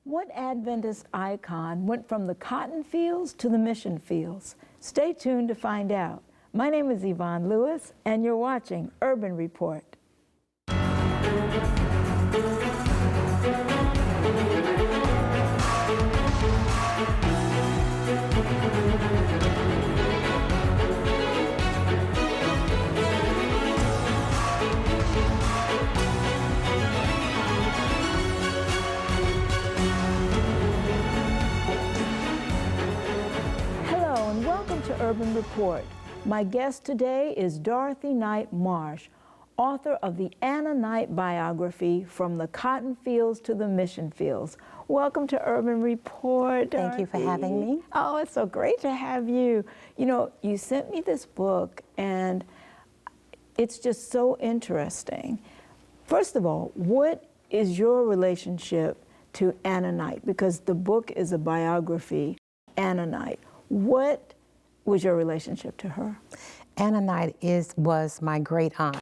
What Adventist icon went from the cotton fields to the mission fields? Stay tuned to find out. My name is Yvonne Lewis, and you're watching Urban Report. Urban Report. My guest today is Dorothy Knight Marsh, author of the Anna Knight biography, From the Cotton Fields to the Mission Fields. Welcome to Urban Report, Dorothy. Thank you for having me. Oh, it's so great to have you. You know, you sent me this book, and it's just so interesting. First of all, what is your relationship to Anna Knight? Because the book is a biography, Anna Knight. What was your relationship to her? Anna Knight was my great aunt.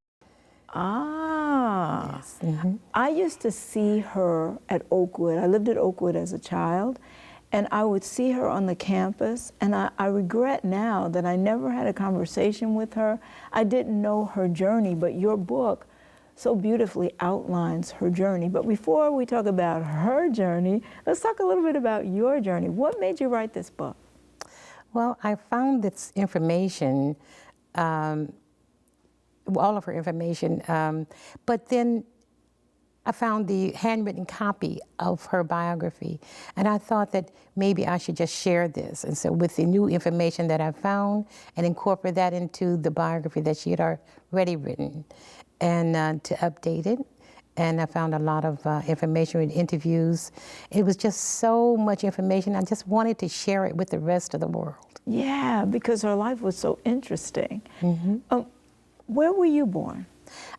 Ah. Yes. Mm-hmm. I used to see her at Oakwood. I lived at Oakwood as a child, and I would see her on the campus, and I regret now that I never had a conversation with her. I didn't know her journey, but your book so beautifully outlines her journey. But before we talk about her journey, let's talk a little bit about your journey. What made you write this book? Well, I found this information, all of her information, but then I found the handwritten copy of her biography, and I thought that maybe I should just share this. And so with the new information that I found and incorporate that into the biography that she had already written, and to update it. And I found a lot of information with interviews. It was just so much information. I just wanted to share it with the rest of the world. Yeah, because her life was so interesting. Mm-hmm. Where were you born?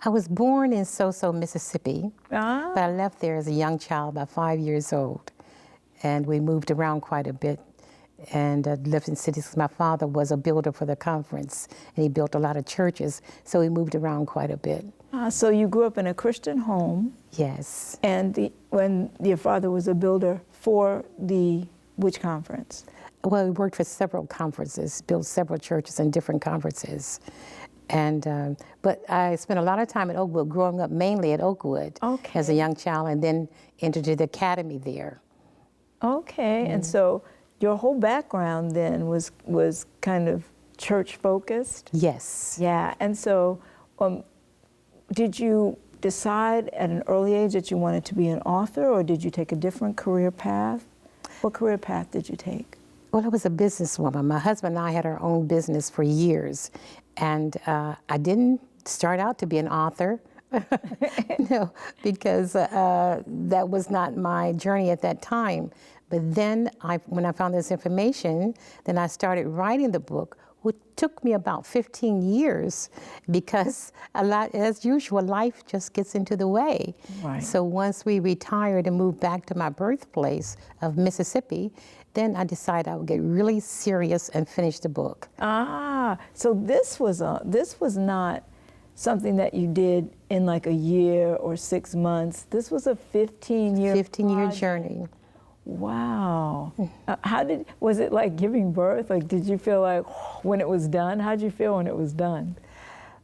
I was born in Soso, Mississippi, but Ah. I left there as a young child, about 5 years old. And we moved around quite a bit and lived in cities. My father was a builder for the conference, and he built a lot of churches, so we moved around quite a bit. So you grew up in a Christian home. Yes. And when your father was a builder for which conference? Well, we worked for several conferences, built several churches in different conferences. And, but I spent a lot of time at Oakwood, growing up mainly at Oakwood as a young child, and then entered the academy there. Okay, and so your whole background then was kind of church focused? Yes. Yeah, and so did you decide at an early age that you wanted to be an author, or did you take a different career path? What career path did you take? Well, I was a businesswoman. My husband and I had our own business for years, and I didn't start out to be an author. No, because that was not my journey at that time. But then when I found this information, then I started writing the book, which took me about 15 years because as usual, life just gets into the way. Right. So once we retired and moved back to my birthplace of Mississippi, then I decided I would get really serious and finish the book. Ah, so this was not something that you did in like a year or 6 months. This was a 15-year journey. Wow. Was it like giving birth? Like, did you feel like when it was done? How did you feel when it was done?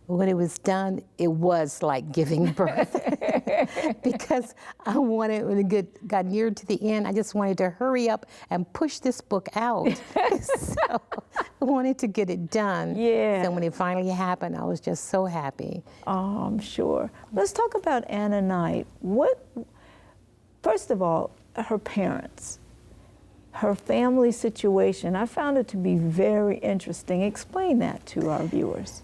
When it was done, it was like giving birth because I wanted, when it got near to the end, I just wanted to hurry up and push this book out. So I wanted to get it done. Yeah. So when it finally happened, I was just so happy. Oh, I'm sure. Let's talk about Anna Knight. First of all, her parents, her family situation. I found it to be very interesting. Explain that to our viewers.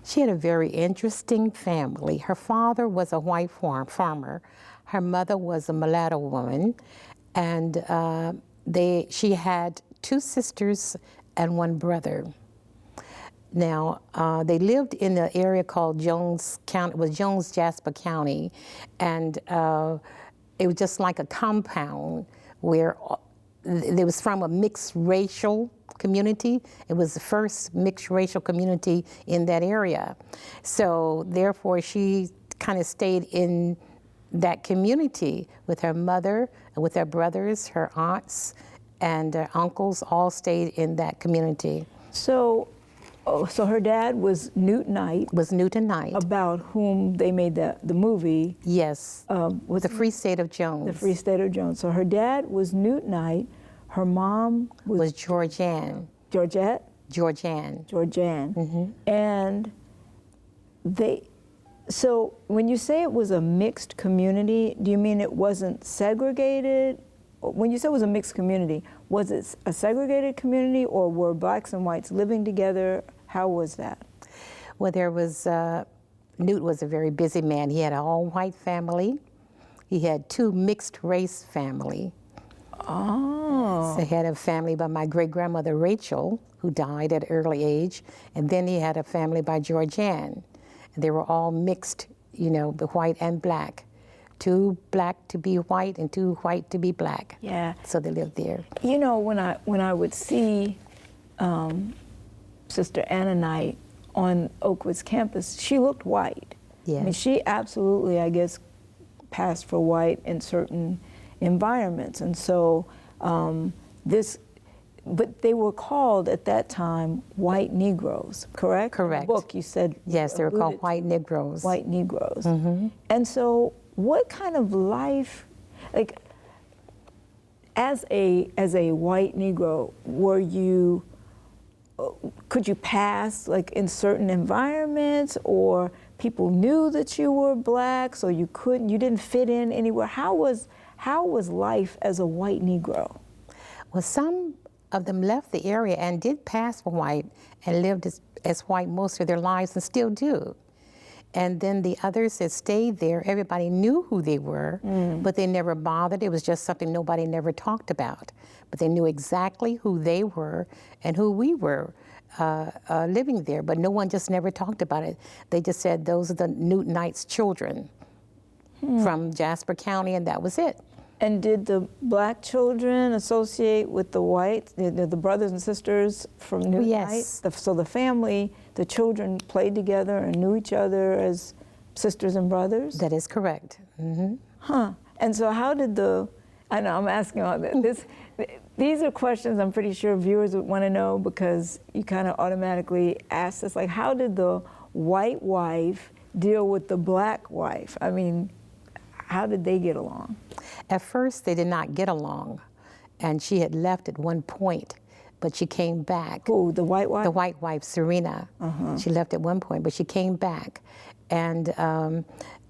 She had a very interesting family. Her father was a white farmer. Her mother was a mulatto woman, and she had 2 sisters and 1 brother. Now, they lived in an area called Jones County. It was Jones-Jasper County, and it was just like a compound where it was from a mixed racial community. It was the first mixed racial community in that area. So therefore she kind of stayed in that community with her mother, and with her brothers, her aunts, and her uncles all stayed in that community. So, so her dad was Newt Knight. Was Newton Knight. About whom they made the movie. Yes, Was The Free State of Jones. The Free State of Jones. So her dad was Newt Knight. Her mom was Georgianne. Georgette? Georgianne. Georgianne. Mm-hmm. And so when you say it was a mixed community, do you mean it wasn't segregated? When you say it was a mixed community, was it a segregated community, or were blacks and whites living together? How was that? Well, there was, Newt was a very busy man. He had an all-white family. He had 2 mixed race family. Oh. So he had a family by my great-grandmother Rachel, who died at an early age, and then he had a family by Georgianne. And they were all mixed, you know, the white and black. 2 black to be white and 2 white to be black. Yeah. So they lived there. You know, when I would see Sister Anna Knight on Oakwood's campus, she looked white. Yes. I mean, she absolutely, I guess, passed for white in certain environments. And so but they were called at that time white Negroes, correct? Correct. In the book you said. Yes, they were called white Negroes. White Negroes. Mm-hmm. And so what kind of life, like, as a white Negro, were you, could you pass like in certain environments, or people knew that you were black, so you didn't fit in anywhere? How was life as a white Negro? Well, some of them left the area and did pass for white and lived as white most of their lives and still do. And then the others that stayed there, everybody knew who they were, but they never bothered. It was just something nobody never talked about. But they knew exactly who they were and who we were living there, but no one just never talked about it. They just said, those are the Newt Knight's children from Jasper County, and that was it. And did the black children associate with the whites, the brothers and sisters from Newt Yes. Knight? So the family, the children played together and knew each other as sisters and brothers? That is correct. Mm-hmm. Huh. And so how did I know I'm asking all this. These are questions I'm pretty sure viewers would want to know, because you kind of automatically ask this, like, how did the white wife deal with the black wife? I mean, how did they get along? At first, they did not get along, and she had left at one point, but she came back. Who, the white wife? The white wife, Serena. She left at one point, but she came back. And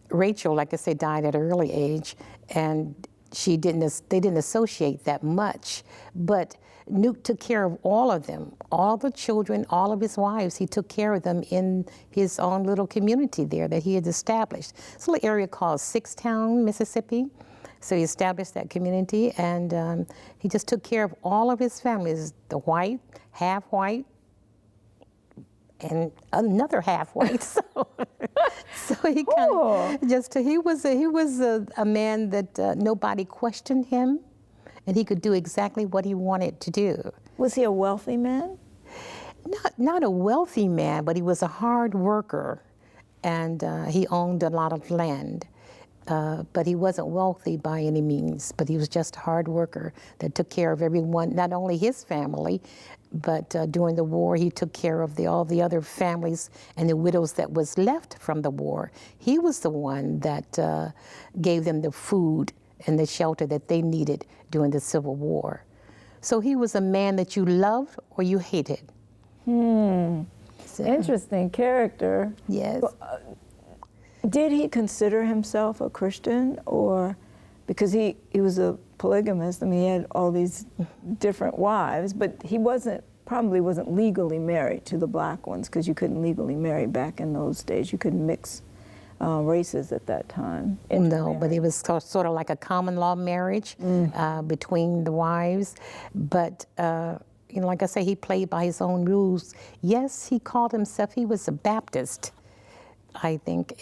Rachel, like I said, died at an early age, and they didn't associate that much. But Newt took care of all of them, all the children, all of his wives. He took care of them in his own little community there that he had established. It's a little area called Sixtown, Mississippi. So he established that community, and he just took care of all of his families, the white, half white, and another half white. So he kind of he was a man that nobody questioned him, and he could do exactly what he wanted to do. Was he a wealthy man? Not a wealthy man, but he was a hard worker, and he owned a lot of land. But he wasn't wealthy by any means, but he was just a hard worker that took care of everyone, not only his family, but during the war, he took care of all the other families and the widows that was left from the war. He was the one that gave them the food and the shelter that they needed during the Civil War. So he was a man that you loved or you hated. So, Interesting character. Yes. Did he consider himself a Christian, or because he was a polygamist? I mean, he had all these different wives, but he probably wasn't legally married to the black ones, because you couldn't legally marry back in those days. You couldn't mix races at that time. No, but it was sort of like a common law marriage between the wives. But you know, like I say, he played by his own rules. Yes, he called was a Baptist, I think,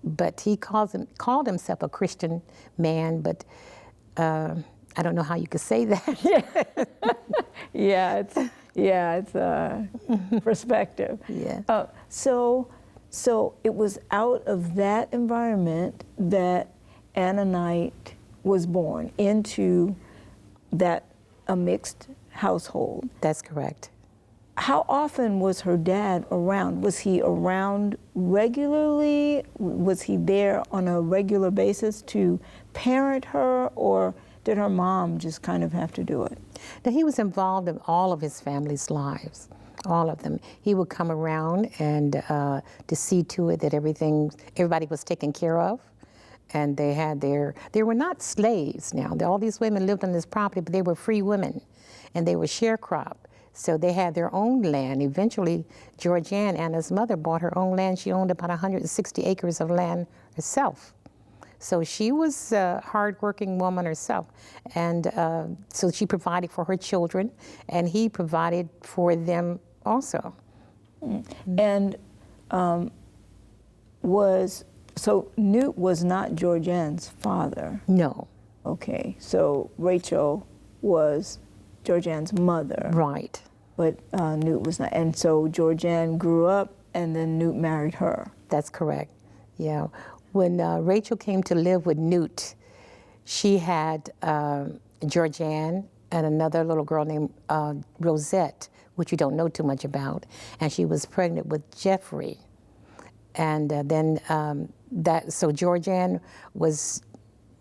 but he called himself a Christian man, but I don't know how you could say that. It's perspective. Yeah. So it was out of that environment that Annanite was born into a mixed household. That's correct. How often was her dad around? Was he around regularly? Was he there on a regular basis to parent her, or did her mom just kind of have to do it? Now, he was involved in all of his family's lives, all of them. He would come around and to see to it that everybody was taken care of. And they were not slaves now. All these women lived on this property, but they were free women, and they were sharecrop. So they had their own land. Eventually, Georgianne, Anna's mother, bought her own land. She owned about 160 acres of land herself. So she was a hardworking woman herself. And so she provided for her children, and he provided for them also. And so Newt was not Georgianne's father? No. Okay, so Rachel was Georgianne's mother. Right. But Newt was not. And so Georgianne grew up, and then Newt married her. That's correct, yeah. When Rachel came to live with Newt, she had Georgianne and another little girl named Rosette, which you don't know too much about, and she was pregnant with Jeffrey. And so Georgianne was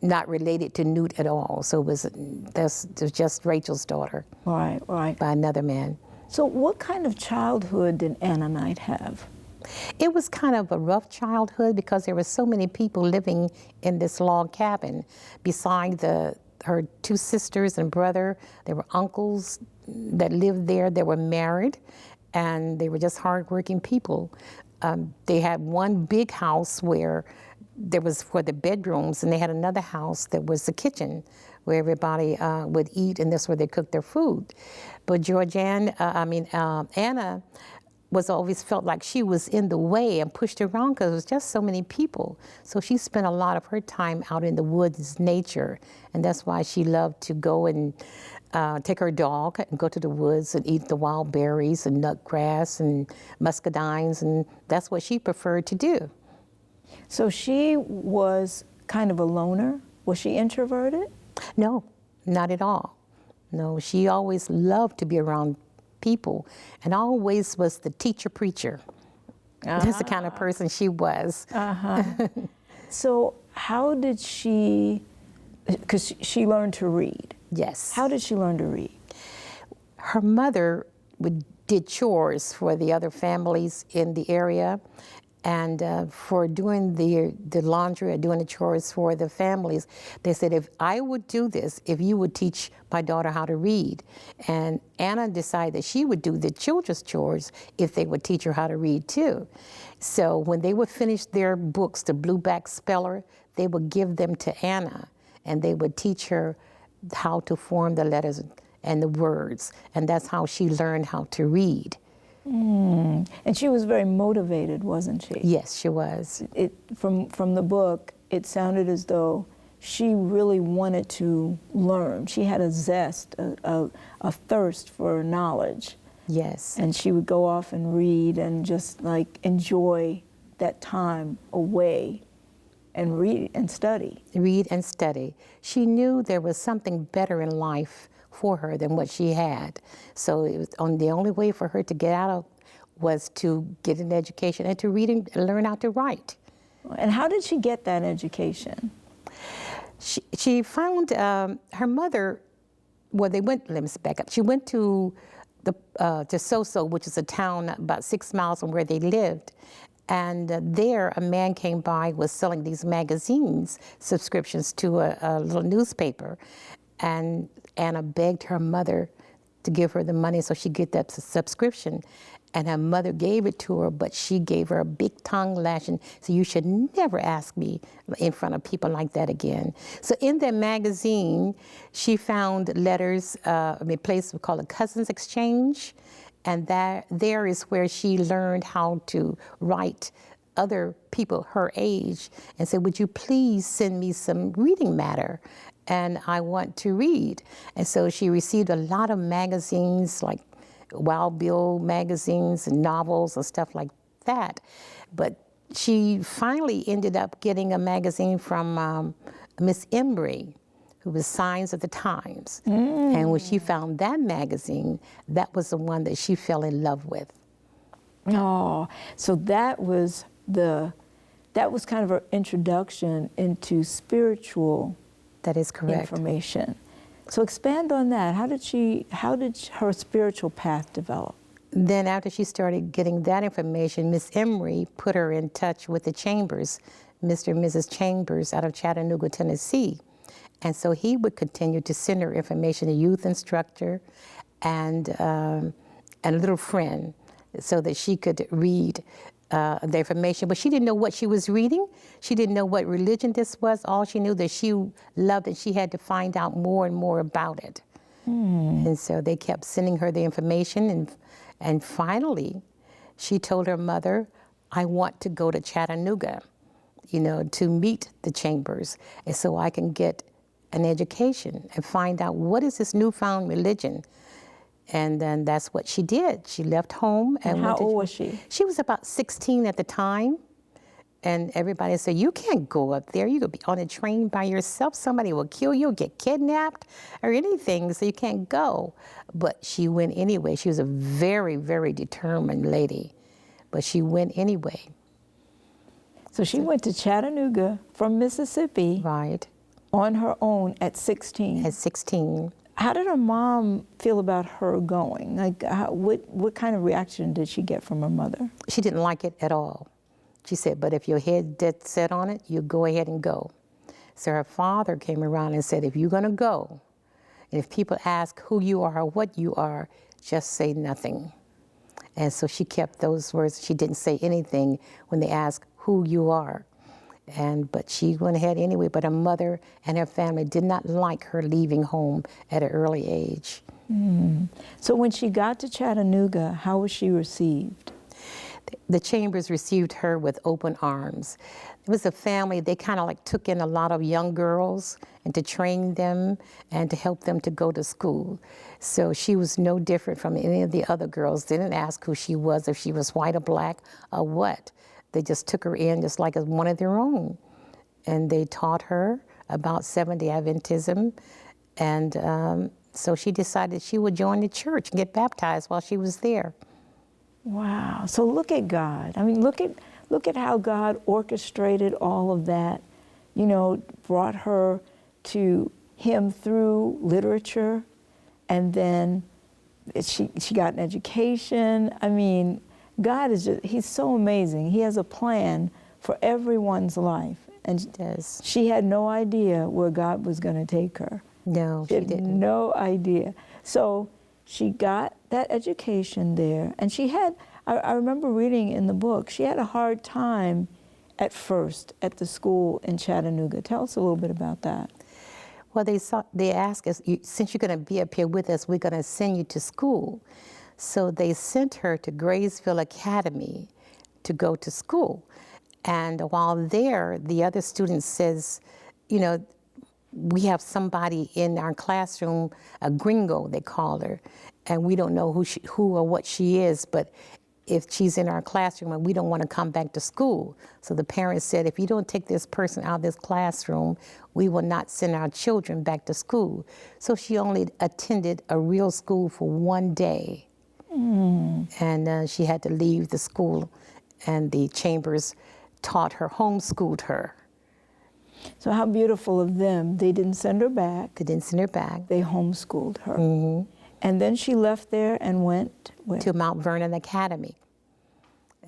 not related to Newt at all. So it was just Rachel's daughter. Right, right. By another man. So what kind of childhood did Annanite have? It was kind of a rough childhood because there were so many people living in this log cabin. Besides her two sisters and brother, there were uncles that lived there that were married, and they were just hardworking people. They had one big house where there was for the bedrooms, and they had another house that was the kitchen where everybody would eat, and that's where they cooked their food. But Anna always felt like she was in the way and pushed around because there was just so many people. So she spent a lot of her time out in the woods, nature, and that's why she loved to go and take her dog and go to the woods and eat the wild berries and nut grass and muscadines, and that's what she preferred to do. So she was kind of a loner? Was she introverted? No, not at all. No, she always loved to be around people and always was the teacher-preacher. That's the kind of person she was. So how did she, because she learned to read. Yes. How did she learn to read? Her mother did chores for the other families in the area, and for doing the laundry or doing the chores for the families, they said, if I would do this, if you would teach my daughter how to read. And Anna decided that she would do the children's chores if they would teach her how to read too. So when they would finish their books, the Blueback Speller, they would give them to Anna, and they would teach her how to form the letters and the words, and that's how she learned how to read. And she was very motivated, wasn't she? Yes, she was. From the book, it sounded as though she really wanted to learn. She had a zest, a thirst for knowledge. Yes. And she would go off and read and just like enjoy that time away and read and study. Read and study. She knew there was something better in life for her than what she had. So it was the only way for her to get out of was to get an education and to read and learn how to write. And how did she get that education? She found her mother, well, they went, let me back up. She went to Soso, which is a town about 6 miles from where they lived. And there, a man came by, was selling these magazines, subscriptions to a little newspaper. And Anna begged her mother to give her the money so she'd get that subscription. And her mother gave it to her, but she gave her a big tongue lashing. So you should never ask me in front of people like that again. So in that magazine, she found letters, a place called a Cousins Exchange. And there is where she learned how to write other people her age and said, would you please send me some reading matter? And I want to read. And so she received a lot of magazines, like Wild Bill magazines and novels and stuff like that. But she finally ended up getting a magazine from Miss Embry, who was Signs of the Times. And when she found that magazine, that was the one that she fell in love with. Oh, so that was kind of her introduction into spiritual That is correct. information. So expand on that. How did her spiritual path develop? Then after she started getting that information, Miss Emery put her in touch with the Chambers, Mr. and Mrs. Chambers out of Chattanooga, Tennessee. And so he would continue to send her information, a youth instructor and a little friend, so that she could read the information. But she didn't know what she was reading. She didn't know what religion this was. All she knew that she loved it. She had to find out more and more about it. And so they kept sending her the information. And finally, she told her mother, I want to go to Chattanooga, to meet the Chambers, and so I can get an education and find out what is this newfound religion. And then that's what she did. She left home. And how old was she? She was about 16 at the time. And everybody said, you can't go up there. You could be on a train by yourself. Somebody will kill you, get kidnapped, or anything, so you can't go. But she went anyway. She was a very, very determined lady. But she went anyway. So she went to Chattanooga from Mississippi. Right. On her own at 16. At 16. How did her mom feel about her going? Like, what kind of reaction did she get from her mother? She didn't like it at all. She said, but if your head dead set on it, you go ahead and go. So her father came around and said, if you're going to go, and if people ask who you are or what you are, just say nothing. And so she kept those words. She didn't say anything when they asked who you are. But she went ahead anyway. But her mother and her family did not like her leaving home at an early age. So when she got to Chattanooga, how was she received? The Chambers received her with open arms. It was a family, they kind of like took in a lot of young girls and to train them and to help them to go to school. So she was no different from any of the other girls. They didn't ask who she was, if she was white or black or what. They just took her in just like as one of their own. And they taught her about Seventh-day Adventism. And so she decided she would join the church and get baptized while she was there. Wow. So look at God. I mean, look at how God orchestrated all of that, brought her to him through literature, and then she got an education. I mean, God is he's so amazing. He has a plan for everyone's life. And He does. She had no idea where God was going to take her. No, she didn't. No idea. So she got that education there, and she had, I remember reading in the book, she had a hard time at first at the school in Chattanooga. Tell us a little bit about that. Well, they asked us, since you're going to be up here with us, we're going to send you to school. So they sent her to Graysville Academy to go to school. And while there, the other student says, we have somebody in our classroom, a gringo, they call her, and we don't know who or what she is, but if she's in our classroom and we don't want to come back to school. So the parents said, if you don't take this person out of this classroom, we will not send our children back to school. So she only attended a real school for one day. And she had to leave the school, and the Chambers taught her, homeschooled her. So how beautiful of them. They didn't send her back. They didn't send her back. They homeschooled her. And then she left there and went where? To Mount Vernon Academy.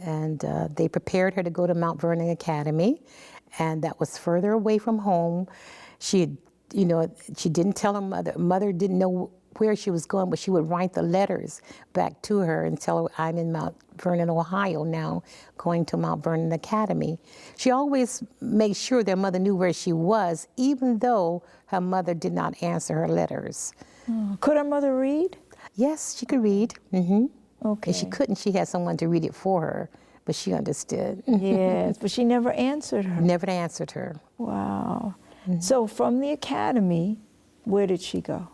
And they prepared her to go to Mount Vernon Academy, and that was further away from home. She didn't tell her mother. Mother didn't know where she was going, but she would write the letters back to her and tell her, I'm in Mount Vernon, Ohio now, going to Mount Vernon Academy. She always made sure their mother knew where she was, even though her mother did not answer her letters. Could her mother read? Yes, she could read. Okay. If she couldn't, she had someone to read it for her, but she understood. Yes, but she never answered her. Never answered her. Wow. So from the academy, where did she go?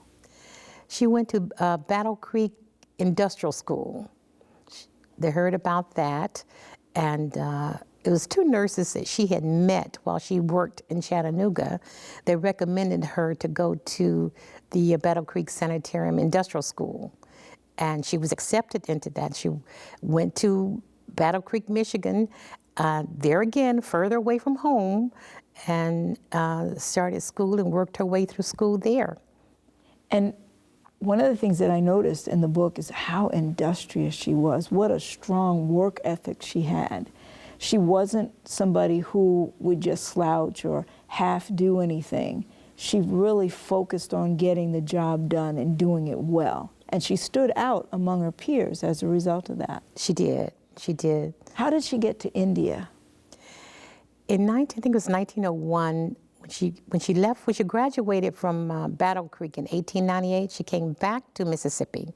She went to Battle Creek Industrial School. They heard about that, and it was two nurses that she had met while she worked in Chattanooga. They recommended her to go to the Battle Creek Sanitarium Industrial School. And she was accepted into that. She went to Battle Creek, Michigan, there again, further away from home, and started school and worked her way through school there. And one of the things that I noticed in the book is how industrious she was, what a strong work ethic she had. She wasn't somebody who would just slouch or half do anything. She really focused on getting the job done and doing it well. And she stood out among her peers as a result of that. She did. She did. How did she get to India? I think it was 1901, when she left, when she graduated from Battle Creek in 1898, she came back to Mississippi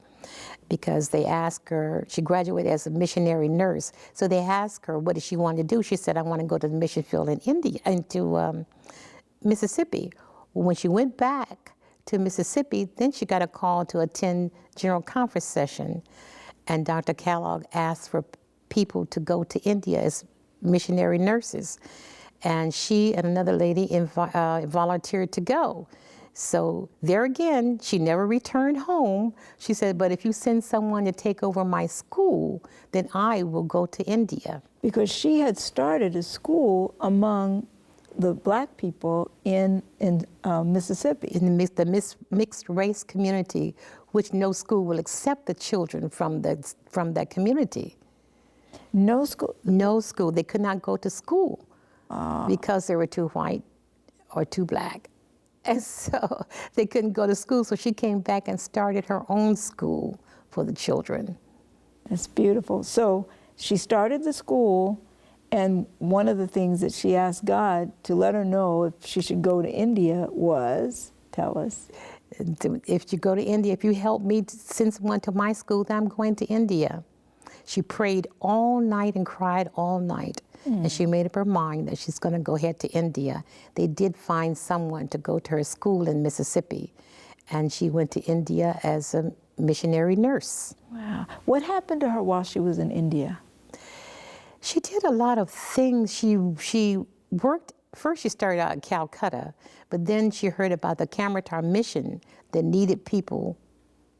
because they asked her, she graduated as a missionary nurse, so they asked her what did she want to do. She said, I want to go to the mission field in India, into Mississippi. When she went back to Mississippi, then she got a call to attend General Conference session, and Dr. Kellogg asked for people to go to India as missionary nurses. And she and another lady volunteered to go. So there again, she never returned home. She said, but if you send someone to take over my school, then I will go to India. Because she had started a school among the black people in Mississippi. In the mixed race community, which no school will accept the children from that community. No school? No school. They could not go to school because they were too white or too black. And so they couldn't go to school, so she came back and started her own school for the children. That's beautiful. So she started the school, and one of the things that she asked God to let her know if she should go to India was, tell us. If you go to India, if you help me to send someone to my school, then I'm going to India. She prayed all night and cried all night. And she made up her mind that she's going to go ahead to India. They did find someone to go to her school in Mississippi. And she went to India as a missionary nurse. Wow. What happened to her while she was in India? She did a lot of things. She worked, first she started out in Calcutta, but then she heard about the Kamratar mission that needed people,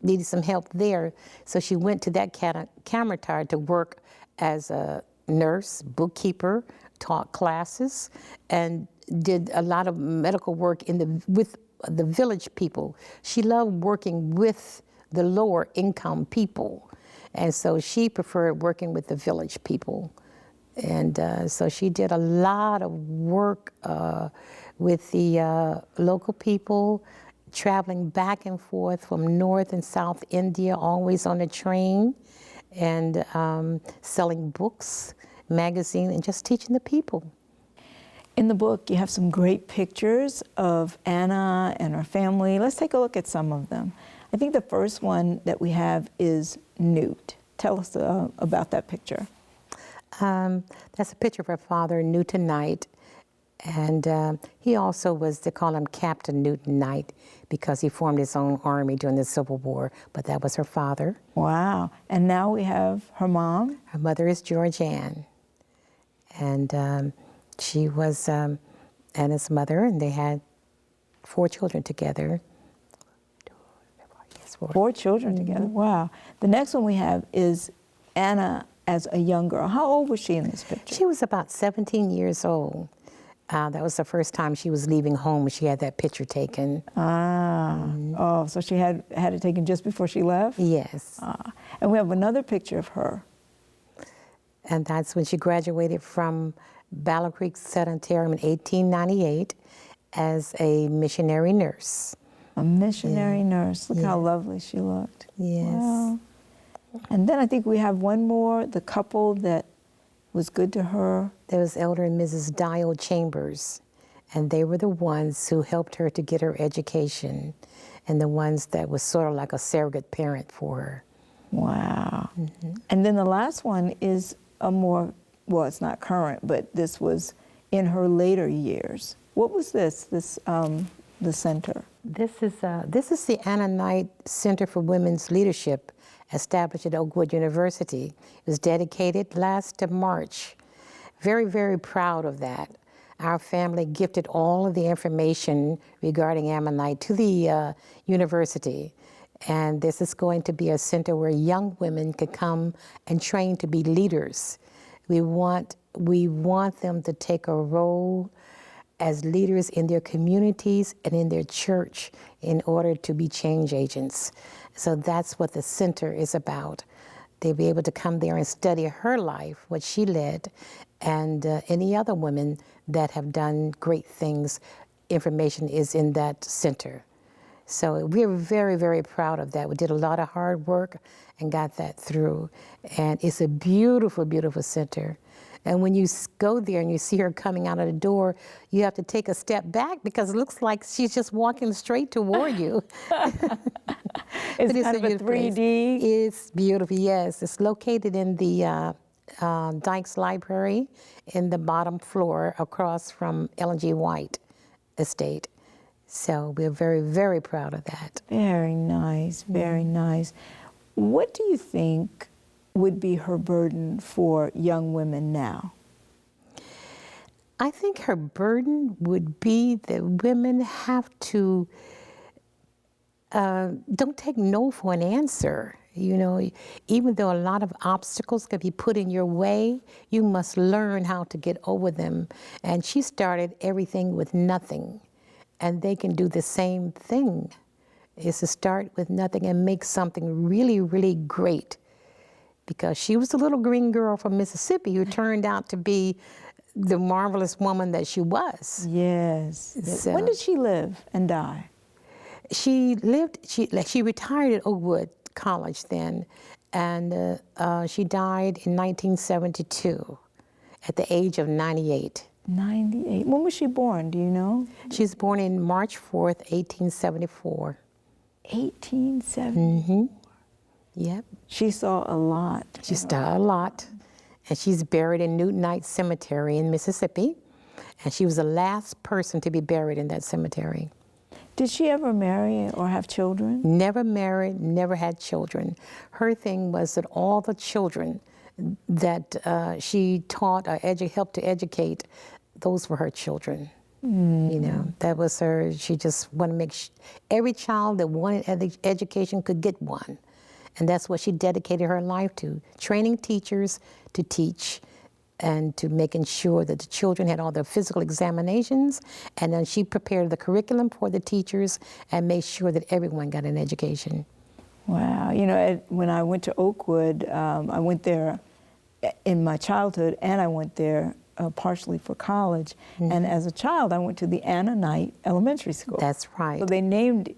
needed some help there. So she went to that Kamratar to work as a nurse, bookkeeper, taught classes, and did a lot of medical work with the village people. She loved working with the lower income people, and so she preferred working with the village people. And so she did a lot of work with the local people, traveling back and forth from North and South India, always on the train, and selling books, magazines, and just teaching the people. In the book, you have some great pictures of Anna and her family. Let's take a look at some of them. I think the first one that we have is Newt. Tell us about that picture. That's a picture of her father, Newton Knight. And he also was, they call him Captain Newton Knight because he formed his own army during the Civil War, but that was her father. Wow. And now we have her mom. Her mother is George Ann. And she was Anna's mother, and they had 4 children together. Yes, 4. 4 children together. Wow. The next one we have is Anna as a young girl. How old was she in this picture? She was about 17 years old. That was the first time she was leaving home. She had that picture taken. Oh, so she had it taken just before she left? Yes. And we have another picture of her. And that's when she graduated from Battle Creek Sanitarium in 1898 as a missionary nurse. A missionary nurse. Look how lovely she looked. Yes. Wow. And then I think we have one more, the couple that was good to her. There was Elder and Mrs. Dial Chambers, and they were the ones who helped her to get her education, and the ones that was sort of like a surrogate parent for her. Wow. And then the last one is a more, well, it's not current, but this was in her later years. What was this the center? This is the Anna Knight Center for Women's Leadership, established at Oakwood University. It was dedicated last March, very, very proud of that. Our family gifted all of the information regarding Ammonite to the university. And this is going to be a center where young women could come and train to be leaders. We want them to take a role as leaders in their communities and in their church in order to be change agents. So that's what the center is about. They'll be able to come there and study her life, what she led, and any other women that have done great things. Information is in that center. So we're very, very proud of that. We did a lot of hard work and got that through. And it's a beautiful, beautiful center. And when you go there and you see her coming out of the door, you have to take a step back because it looks like she's just walking straight toward you. It's kind of a 3D. It's beautiful, yes. It's located in the Dykes Library in the bottom floor across from Ellen G. White Estate. So we're very, very proud of that. Very nice, very nice. What do you think would be her burden for young women now? I think her burden would be that women have to don't take no for an answer. You know, even though a lot of obstacles can be put in your way, you must learn how to get over them. And she started everything with nothing. And they can do the same thing, is to start with nothing and make something really, really great. Because she was a little green girl from Mississippi who turned out to be the marvelous woman that she was. Yes. So, when did she live and die? She retired at Oakwood College then, and she died in 1972 at the age of 98. 98. When was she born, do you know? She was born in March 4th, 1874. 1874. Yep. She saw a lot. She saw a lot. And she's buried in Newtonite Cemetery in Mississippi. And she was the last person to be buried in that cemetery. Did she ever marry or have children? Never married, never had children. Her thing was that all the children that she taught or helped to educate, those were her children. You know, that was her. She just wanted to make every child that wanted education could get one. And that's what she dedicated her life to, training teachers to teach and to making sure that the children had all their physical examinations. And then she prepared the curriculum for the teachers and made sure that everyone got an education. Wow. You know, when I went to Oakwood, I went there in my childhood, and I went there partially for college. And as a child, I went to the Annanite Elementary School. That's right. So they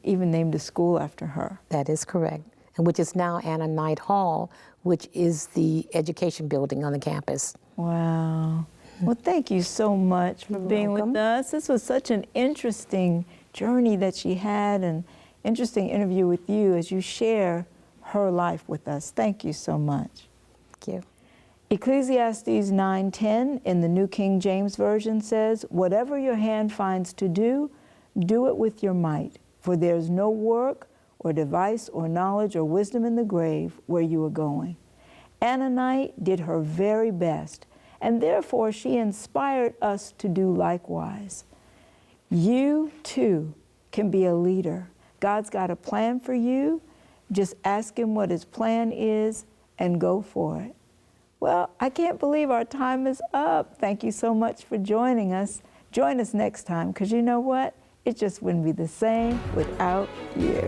even named a school after her. That is correct. And which is now Annanite Hall, which is the education building on the campus. Wow. Well, thank you so much for being with us. This was such an interesting journey that she had, and interesting interview with you as you share her life with us. Thank you so much. Thank you. Ecclesiastes 9:10 in the New King James Version says, "Whatever your hand finds to do, do it with your might, for there's no work or device or knowledge or wisdom in the grave where you are going." Annanite did her very best, and therefore she inspired us to do likewise. You, too, can be a leader. God's got a plan for you. Just ask Him what His plan is and go for it. Well, I can't believe our time is up. Thank you so much for joining us. Join us next time, because you know what? It just wouldn't be the same without you.